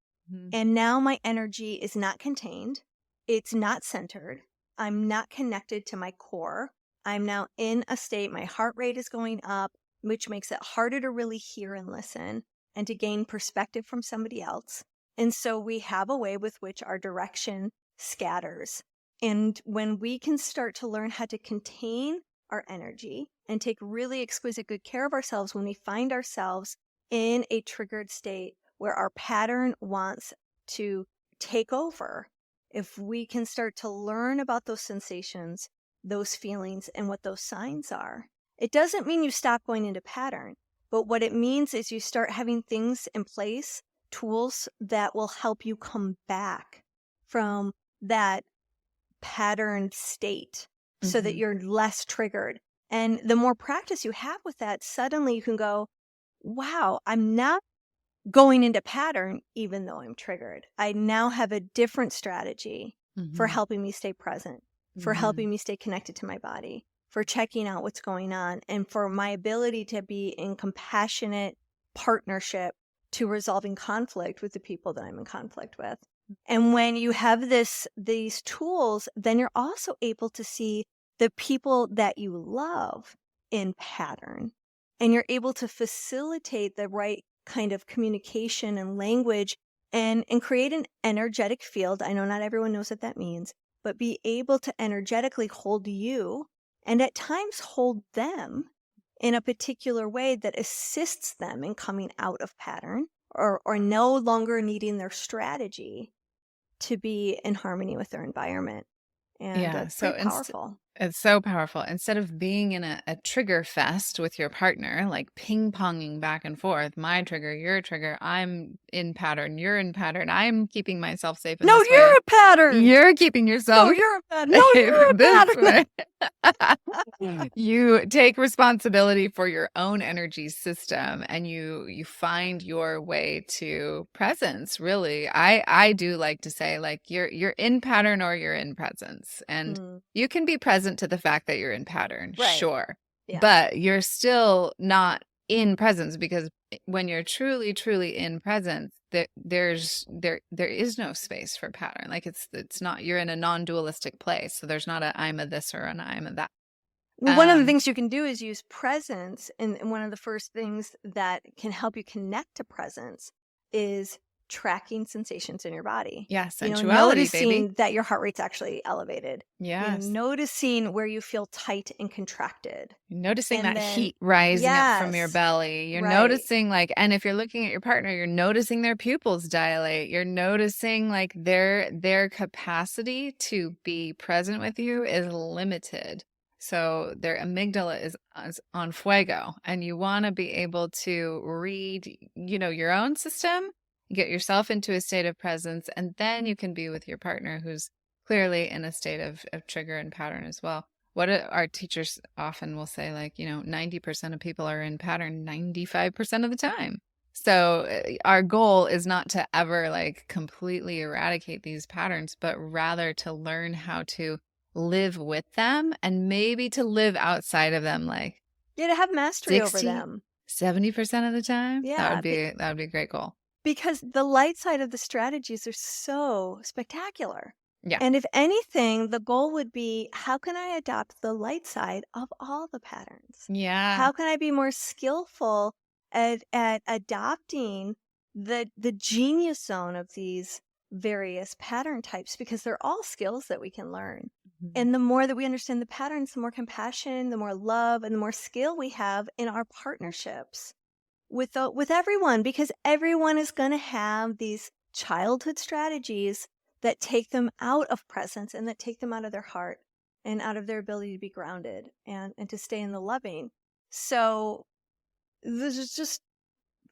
And now my energy is not contained. It's not centered. I'm not connected to my core. I'm now in a state, my heart rate is going up, which makes it harder to really hear and listen and to gain perspective from somebody else. And so we have a way with which our direction scatters. And when we can start to learn how to contain our energy and take really exquisite good care of ourselves when we find ourselves in a triggered state where our pattern wants to take over, if we can start to learn about those sensations, those feelings, and what those signs are, it doesn't mean you stop going into pattern. But what it means is you start having things in place, tools that will help you come back from that patterned state so that you're less triggered. And the more practice you have with that, suddenly you can go, wow, I'm not going into pattern even though I'm triggered. I now have a different strategy for helping me stay present, for helping me stay connected to my body, for checking out what's going on, and for my ability to be in compassionate partnership to resolving conflict with the people that I'm in conflict with. And when you have these tools, then you're also able to see the people that you love in pattern, and you're able to facilitate the right kind of communication and language and create an energetic field. I know not everyone knows what that means, but be able to energetically hold you and at times hold them in a particular way that assists them in coming out of pattern or no longer needing their strategy to be in harmony with their environment. And it's pretty powerful. It's so powerful. Instead of being in a trigger fest with your partner, like ping-ponging back and forth, my trigger, your trigger, I'm in pattern, you're in pattern, I'm keeping myself safe in this way. No, you're a pattern. You're keeping yourself. No, you're a pattern. No, you're a pattern. You take responsibility for your own energy system and you find your way to presence. Really, I do like to say, like, you're in pattern or you're in presence, and you can be present to the fact that you're in pattern, sure, but you're still not in presence, because when you're truly in presence, there is no space for pattern. Like it's not, you're in a non-dualistic place, so there's not a I'm a this or an I'm a that. Well, one of the things you can do is use presence, and one of the first things that can help you connect to presence is tracking sensations in your body. Yeah, sensuality, noticing baby. that your heart rate's actually elevated. Yes. Noticing where you feel tight and contracted. You're noticing that heat rising up from your belly. You're noticing, like, and if you're looking at your partner, you're noticing their pupils dilate. You're noticing, like, their capacity to be present with you is limited. So their amygdala is on fuego, and you want to be able to read, your own system, get yourself into a state of presence, and then you can be with your partner who's clearly in a state of trigger and pattern as well. What our teachers often will say, like, 90% of people are in pattern 95% of the time. So our goal is not to ever, like, completely eradicate these patterns, but rather to learn how to live with them and maybe to live outside of them, like to have mastery over them 70% of the time. Yeah, that would be a great goal, because the light side of the strategies are so spectacular. Yeah. And if anything, the goal would be, how can I adopt the light side of all the patterns? Yeah. How can I be more skillful at adopting the genius zone of these various pattern types? Because they're all skills that we can learn. And the more that we understand the patterns, the more compassion, the more love, and the more skill we have in our partnerships with everyone, because everyone is going to have these childhood strategies that take them out of presence and that take them out of their heart. and out of their ability to be grounded and to stay in the loving. So this is just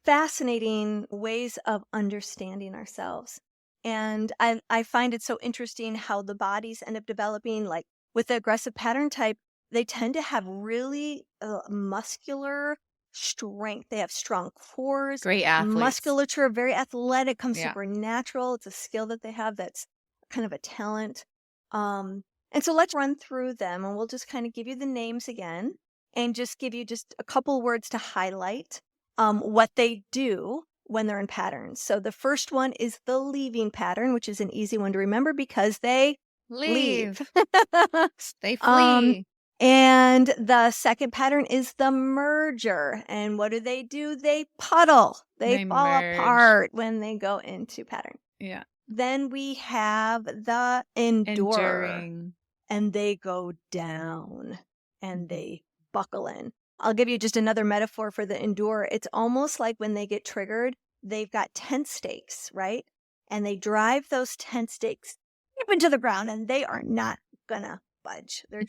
fascinating ways of understanding ourselves. And I find it so interesting how the bodies end up developing, like with the aggressive pattern type, they tend to have really muscular strength. They have strong cores, great athletes, musculature, very athletic, comes supernatural. It's a skill that they have that's kind of a talent. And so let's run through them, and we'll just kind of give you the names again and just give you just a couple words to highlight what they do when they're in patterns. So the first one is the leaving pattern, which is an easy one to remember because they leave. They flee. And the second pattern is the merger. And what do? They puddle. They fall merge apart when they go into pattern. Yeah. Then we have the endurer. Enduring. And they go down and they buckle in. I'll give you just another metaphor for the endurer. It's almost like when they get triggered, they've got tent stakes, right? And they drive those tent stakes deep into the ground, and they are not gonna budge. They're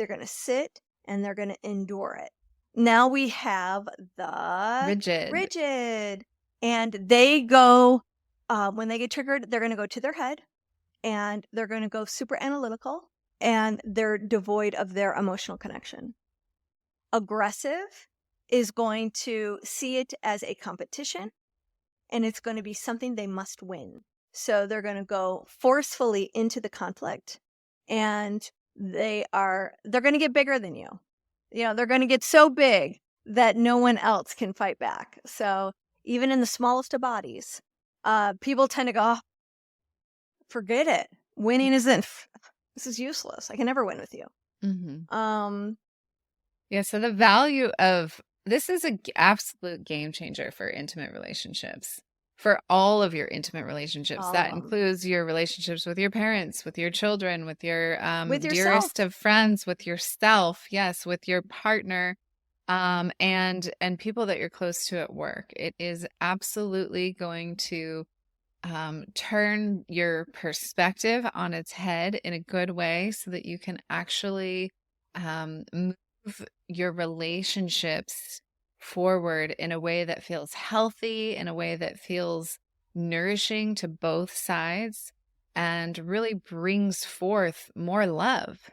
going to sit and they're going to endure it. Now we have the rigid. And they go, when they get triggered, they're going to go to their head and they're going to go super analytical and they're devoid of their emotional connection. Aggressive is going to see it as a competition and it's going to be something they must win. So they're going to go forcefully into the conflict and they're going to get bigger than you. They're going to get so big that no one else can fight back. So even in the smallest of bodies, people tend to go, oh, forget it. Winning this is useless. I can never win with you. Mm-hmm. Yeah. So the value of this is an absolute game changer for intimate relationships. For all of your intimate relationships. That includes your relationships with your parents, with your children, with your dearest of friends, with yourself, yes, with your partner, and people that you're close to at work. It is absolutely going to turn your perspective on its head in a good way so that you can actually move your relationships forward in a way that feels healthy, in a way that feels nourishing to both sides, and really brings forth more love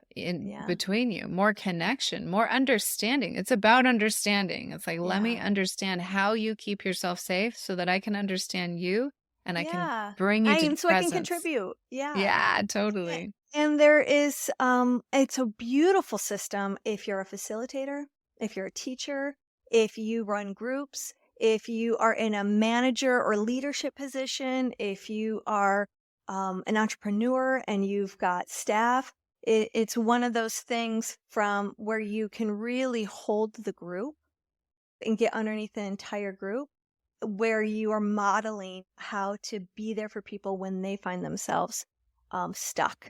between you, more connection, more understanding. It's about understanding. It's like, let me understand how you keep yourself safe so that I can understand you and I can bring you to presence. I can contribute. Yeah, totally. And there is, it's a beautiful system if you're a facilitator, if you're a teacher, if you run groups, if you are in a manager or leadership position, if you are an entrepreneur and you've got staff, it's one of those things from where you can really hold the group and get underneath the entire group, where you are modeling how to be there for people when they find themselves stuck.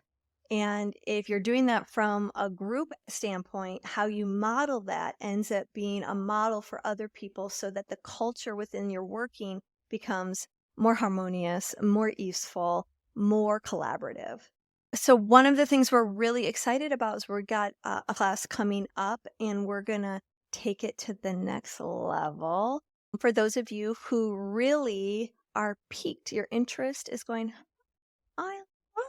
And if you're doing that from a group standpoint, how you model that ends up being a model for other people so that the culture within your working becomes more harmonious, more easeful, more collaborative. So one of the things we're really excited about is we've got a class coming up and we're going to take it to the next level. For those of you who really are piqued, your interest is going, I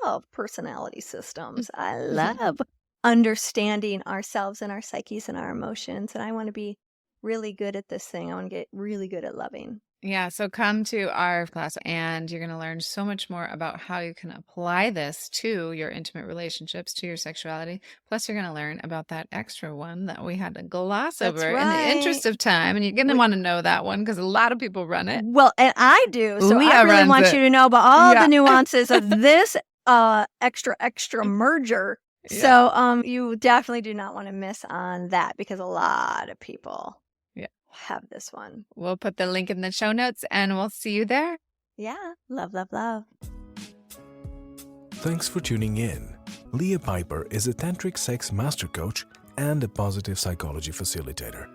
love personality systems. I love understanding ourselves and our psyches and our emotions. And I want to be really good at this thing. I want to get really good at loving. Yeah. So come to our class and you're going to learn so much more about how you can apply this to your intimate relationships, to your sexuality. Plus, you're going to learn about that extra one that we had to gloss over in the interest of time. And you're going to want to know that one because a lot of people run it. Well, and I do. So I really want you to know about all the nuances of this extra merger. So you definitely do not want to miss on that because a lot of people have this one. We'll put the link in the show notes and we'll see you there. Yeah. Love, love, love. Thanks for tuning in. Leah Piper is a tantric sex master coach and a positive psychology facilitator.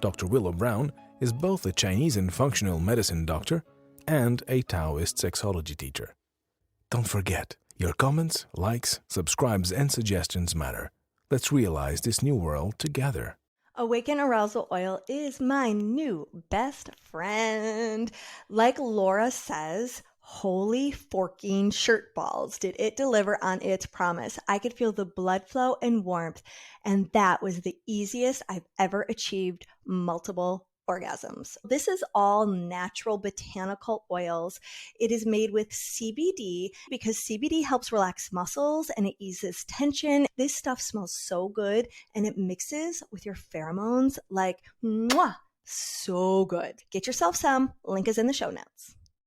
Dr. Willow Brown is both a Chinese and functional medicine doctor and a Taoist sexology teacher. Don't forget, Your comments, likes, subscribes, and suggestions matter. Let's realize this new world together. Awaken Arousal Oil is my new best friend. Like Laura says, holy forking shirt balls, did it deliver on its promise. I could feel the blood flow and warmth, and that was the easiest I've ever achieved multiple orgasms. This is all natural botanical oils. It is made with CBD because CBD helps relax muscles and it eases tension. This stuff smells so good and it mixes with your pheromones like mwah, so good. Get yourself some. Link is in the show notes.